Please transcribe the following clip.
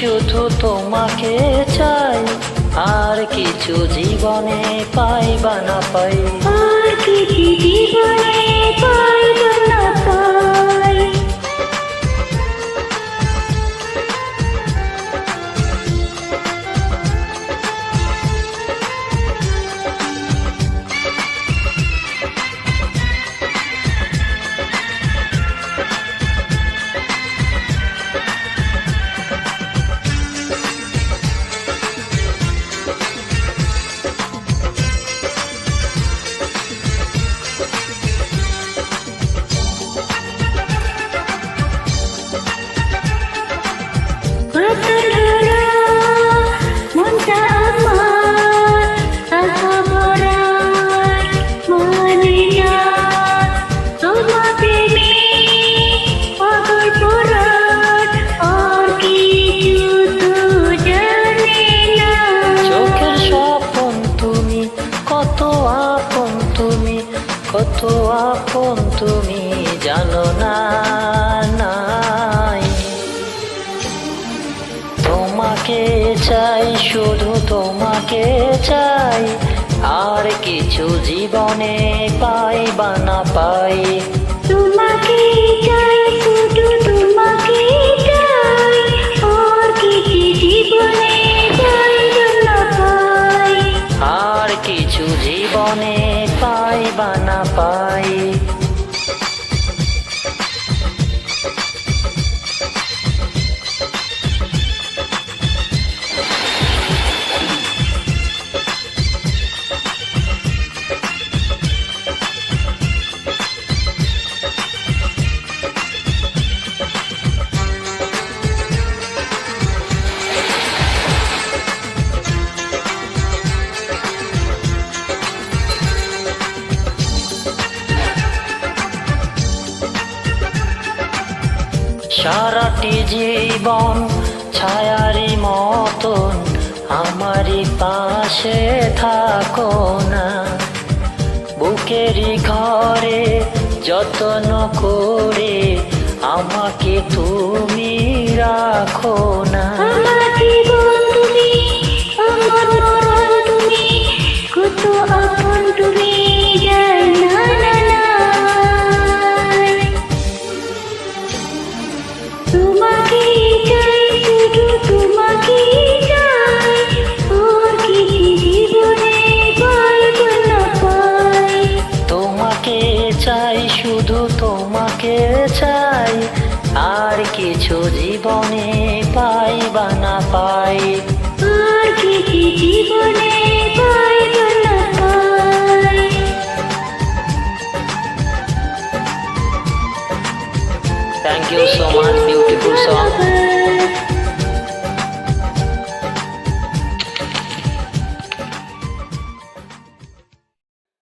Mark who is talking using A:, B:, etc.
A: শুধু তোমাকে চাই, আর কিছু জীবনে পাই বা না পাই।
B: আর কিছু জীবনে পাই বা না পাই।
A: কত আপন তুমি জানো না, নাই। তোমাকে চাই, শুধু তোমাকে চাই, আর কিছু জীবনে পাই বা না পাই।
B: তোমাকে চাই, শুধু তোমাকে চাই, আর কিছু জীবনে পাই বা না পাই।
A: আর কিছু জীবনে পাই বা না পাই। সারাটি জীবন ছায়ারি মতন আমারই পাশে থাকো না, বুকেরই ঘরে যত্ন করে আমাকে তুমি রাখো না।
B: আমার জীবন তুমি, আমার মরণ তুমি, কত আপন তুমি জানো না। তোমাকে চাই, শুধু তোমাকে চাই, আর কিছু জীবনে পাই বা না পাই।
A: তোমাকে চাই, শুধু তোমাকে চাই, আর কিছু জীবনে পাই বা না পাই।
B: আর কিছু জীবনে পাই বা না পাই।
A: Thank you so much, beautiful song.